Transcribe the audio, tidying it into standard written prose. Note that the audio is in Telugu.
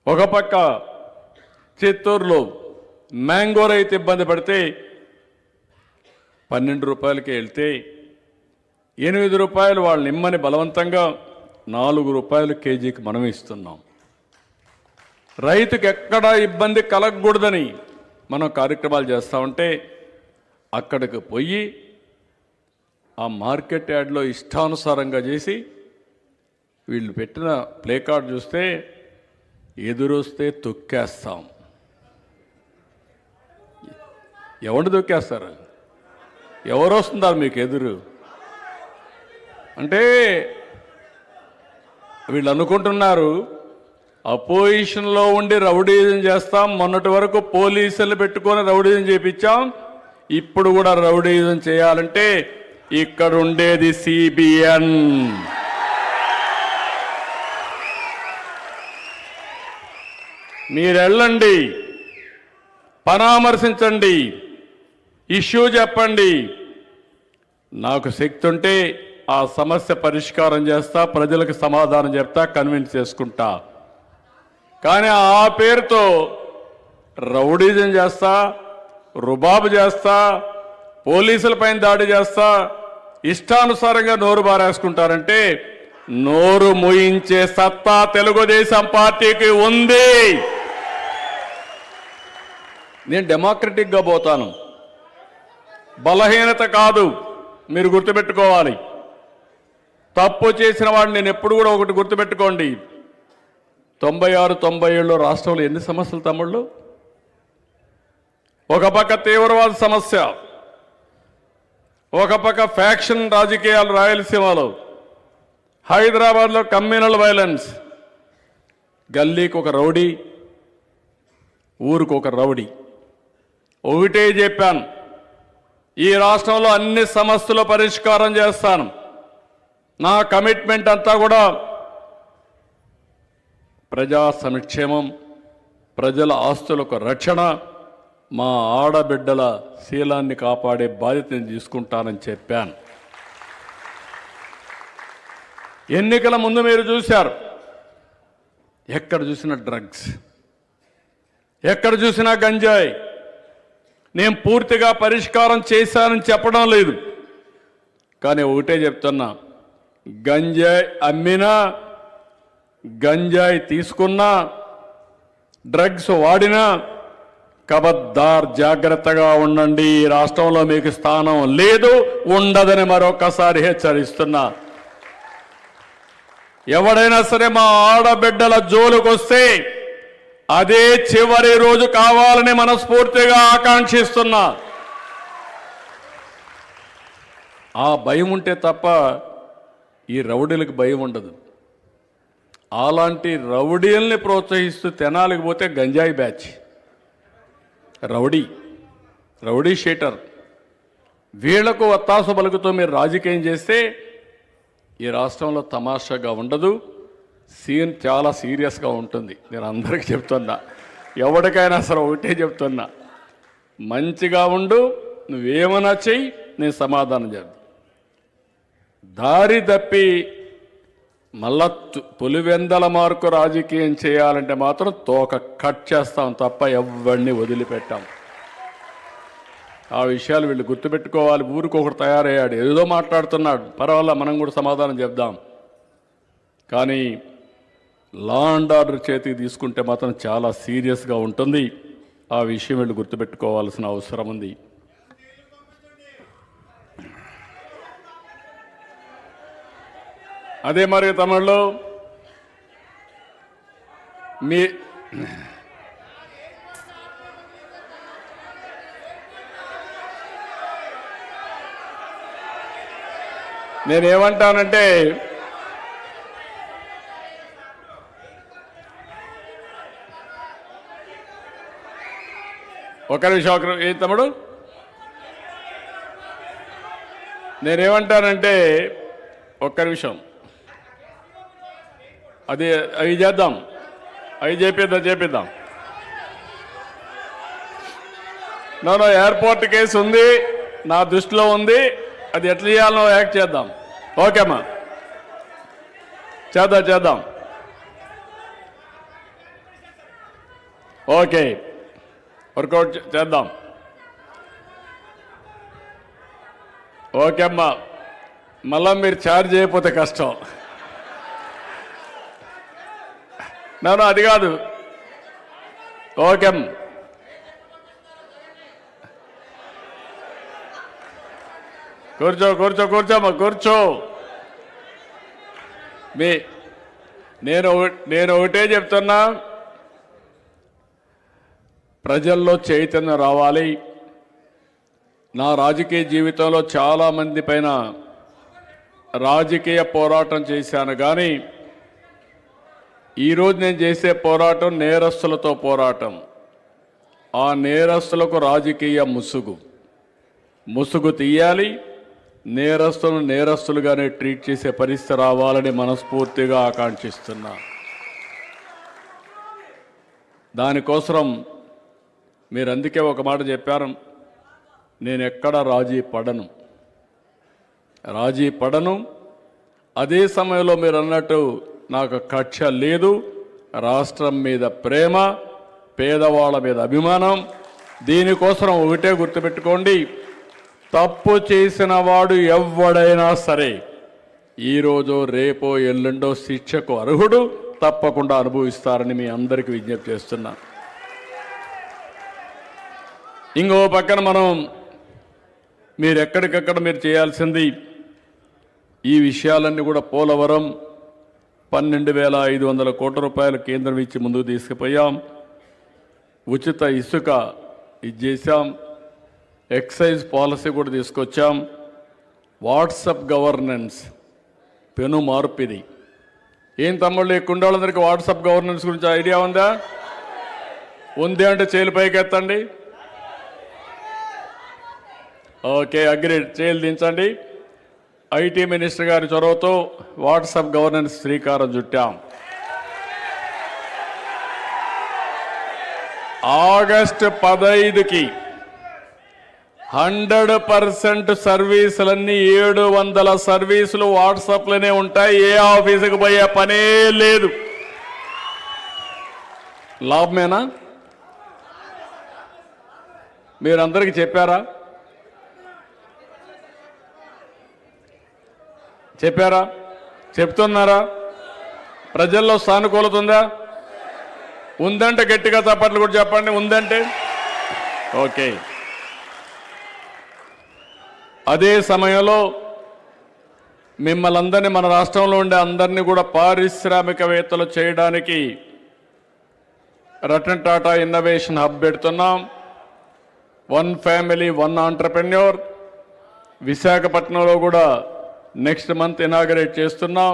ఒక పక్క చిత్తూరులో మ్యాంగో రైతు ఇబ్బంది పడితే 12 రూపాయలకి వెళ్తే 8 రూపాయలు వాళ్ళు నిమ్మని బలవంతంగా 4 రూపాయలు కేజీకి మనం ఇస్తున్నాం. రైతుకి ఎక్కడా ఇబ్బంది కలగకూడదని మనం కార్యక్రమాలు చేస్తూ ఉంటే అక్కడికి పోయి ఆ మార్కెట్ యార్డ్లో ఇష్టానుసారంగా చేసి వీళ్ళు పెట్టిన ప్లే కార్డ్ చూస్తే ఎదురొస్తే తొక్కేస్తాం. ఎవరు తొక్కేస్తారు? ఎవరు వస్తున్నారు మీకు ఎదురు అంటే? వీళ్ళు అనుకుంటున్నారు అపోజిషన్లో ఉండి రౌడీజం చేస్తాం. మొన్నటి వరకు పోలీసులు పెట్టుకొని రౌడీజం చేయించాం. ఇప్పుడు కూడా రౌడీజం చేయాలంటే ఇక్కడ ఉండేది సిబిఎన్. మీరెళ్ళండి, పరామర్శించండి, ఇష్యూ చెప్పండి. నాకు శక్తి ఉంటే ఆ సమస్య పరిష్కారం చేస్తా, ప్రజలకు సమాధానం చెప్తా, కన్విన్స్ చేసుకుంటా. కానీ ఆ పేరుతో రౌడీజం చేస్తా, రుబాబు చేస్తా, పోలీసులపైన దాడి చేస్తా, ఇష్టానుసారంగా నోరు బారేసుకుంటారంటే నోరు మూయించే సత్తా తెలుగుదేశం పార్టీకి ఉంది. నేను డెమోక్రటిక్గా పోతాను, బలహీనత కాదు. మీరు గుర్తుపెట్టుకోవాలి. తప్పు చేసిన వాడిని నేను ఎప్పుడు కూడా ఒకటి గుర్తుపెట్టుకోండి. 96, 97లో రాష్ట్రంలో ఎన్ని సమస్యలు తమ్ముళ్ళు? ఒక పక్క తీవ్రవాద సమస్య, ఒక పక్క ఫ్యాక్షన్ రాజకీయాలు రాయలసీమలో, హైదరాబాద్లో కమ్యూనల్ వైలెన్స్, గల్లీకి ఒక రౌడీ, ఊరికి ఒక రౌడీ. ఒకటే చెప్పాను, ఈ రాష్ట్రంలో అన్ని సమస్యలు పరిష్కారం చేస్తాను. నా కమిట్మెంట్ అంతా కూడా ప్రజా సంక్షేమం, ప్రజల ఆస్తులకు రక్షణ, మా ఆడబిడ్డల శీలాన్ని కాపాడే బాధ్యతను తీసుకుంటానని చెప్పాను. ఎన్నికల ముందు మీరు చూశారు, ఎక్కడ చూసినా డ్రగ్స్, ఎక్కడ చూసినా గంజాయి. నేను పూర్తిగా పరిష్కారం చేశానని చెప్పడం లేదు, కానీ ఒకటే చెప్తున్నా, గంజాయి అమ్మినా, గంజాయి తీసుకున్నా, డ్రగ్స్ వాడినా కబద్దార్ జాగ్రత్తగా ఉండండి. ఈ రాష్ట్రంలో మీకు స్థానం లేదు, ఉండదని మరొకసారి హెచ్చరిస్తున్నా. ఎవడైనా సరే మా ఆడబిడ్డల జోలుకొస్తే అదే చివరి రోజు కావాలని మనస్ఫూర్తిగా ఆకాంక్షిస్తున్నా. ఆ భయం ఉంటే తప్ప ఈ రౌడీలకు భయం ఉండదు. అలాంటి రౌడీల్ని ప్రోత్సహిస్తూ తెనాలికి పోతే గంజాయి బ్యాచ్, రౌడీ షీటర్, వీళ్లకు వత్తాసు పలుకుతో మీరు రాజకీయం చేస్తే ఈ రాష్ట్రంలో తమాషాగా ఉండదు. సీన్ చాలా సీరియస్గా ఉంటుంది. నేను అందరికీ చెప్తున్నా, ఎవరికైనా సరే ఒకటే చెప్తున్నా, మంచిగా ఉండు, నువ్వేమన్నా చెయ్యి, నేను సమాధానం చేద్దాం. దారి తప్పి మళ్ళా పులివెందల మార్కు రాజకీయం చేయాలంటే మాత్రం తోక కట్ చేస్తాం తప్ప ఎవరిని వదిలిపెట్టాం. ఆ విషయాలు వీళ్ళు గుర్తుపెట్టుకోవాలి. ఊరికి ఒకటి తయారయ్యాడు, ఏదో మాట్లాడుతున్నాడు, పర్వాలేదు, మనం కూడా సమాధానం చెప్దాం. కానీ లా అండ్ ఆర్డర్ చేతికి తీసుకుంటే మాత్రం చాలా సీరియస్గా ఉంటుంది. ఆ విషయం వీళ్ళు గుర్తుపెట్టుకోవాల్సిన అవసరం ఉంది. అదే మరి తమిళలో నేనేమంటానంటే, ఒక నిమిషం ఏ తమ్ముడు, నేనేమంటానంటే ఒక్క నిమిషం, అది అవి చేద్దాం, అవి చేపిద్దాం. నో ఎయిర్పోర్ట్ కేసు ఉంది, నా దృష్టిలో ఉంది, అది ఎట్లా చేయాలనో యాక్ట్ చేద్దాం. ఓకేమ్మా, చేద్దాం. ఓకే, వర్కౌట్ చేద్దాం. ఓకే అమ్మా, మళ్ళా మీరు ఛార్జ్ చేయకపోతే కష్టం. నేను అది కాదు. ఓకే అమ్మ, కూర్చో కూర్చో కూర్చోమ్మా కూర్చో. నేను ఒకటే చెప్తున్నా, ప్రజల్లో చైతన్యం రావాలి. నా రాజకీయ జీవితంలో చాలామంది పైన రాజకీయ పోరాటం చేశాను, కానీ ఈరోజు నేను చేసే పోరాటం నేరస్తులతో పోరాటం. ఆ నేరస్తులకు రాజకీయ ముసుగు తీయాలి. నేరస్తులను నేరస్తులుగానే ట్రీట్ చేసే పరిస్థితి రావాలని మనస్ఫూర్తిగా ఆకాంక్షిస్తున్నా. దానికోసం మీరు అందుకే ఒక మాట చెప్పారు, నేను ఎక్కడ రాజీ పడను. అదే సమయంలో మీరు అన్నట్టు నాకు కక్ష లేదు. రాష్ట్రం మీద ప్రేమ, పేదవాళ్ళ మీద అభిమానం. దీనికోసం ఒకటే గుర్తుపెట్టుకోండి, తప్పు చేసిన వాడు ఎవడైనా సరే ఈరోజు రేపో ఎల్లుండో శిక్షకు అర్హుడు, తప్పకుండా అనుభవిస్తారని మీ అందరికీ విజ్ఞప్తి చేస్తున్నా. ఇంకో పక్కన మీరు ఎక్కడికక్కడ మీరు చేయాల్సింది ఈ విషయాలన్నీ కూడా పోలవరం 12,500 కోట్ల రూపాయలు కేంద్రం ఇచ్చి ముందుకు తీసుకుపోయాం. ఉచిత ఇసుక ఇచ్చేసాం. ఎక్సైజ్ పాలసీ కూడా తీసుకొచ్చాం. వాట్సాప్ గవర్నెన్స్ పెను మార్పిది. ఏం తమ్ముళ్ళు, ఈ కుండాళ్ళందరికీ వాట్సాప్ గవర్నెన్స్ గురించి ఐడియా ఉందా? ఉంది అంటే చేలు పైకి ఎత్తండి. ఓకే, అగ్రి, చేలు దించండి. ఐటీ మినిస్టర్ గారి చొరవతో వాట్సాప్ గవర్నెన్స్ శ్రీకారం చుట్టాం. ఆగస్టు 15కి 100% సర్వీసులన్నీ 700 సర్వీసులు వాట్సాప్లోనే ఉంటాయి. ఏ ఆఫీసుకు పోయే పనే లేదు. లాభమేనా? మీరందరికీ చెప్పారా? చెప్తున్నారా? ప్రజల్లో సానుకూలత ఉందా? ఉందంటే గట్టిగా చప్పట్లు కూడా చెప్పండి. ఉందంటే ఓకే. అదే సమయంలో మిమ్మల్ని అందరినీ, మన రాష్ట్రంలో ఉండే అందరినీ కూడా పారిశ్రామికవేత్తలు చేయడానికి రతన్ టాటా ఇన్నోవేషన్ హబ్ పెడుతున్నాం. 1 ఫ్యామిలీ 1 ఆంటర్‌ప్రెన్యూర్ విశాఖపట్నంలో కూడా నెక్స్ట్ మంత్ ఇనాగరేట్ చేస్తున్నాం.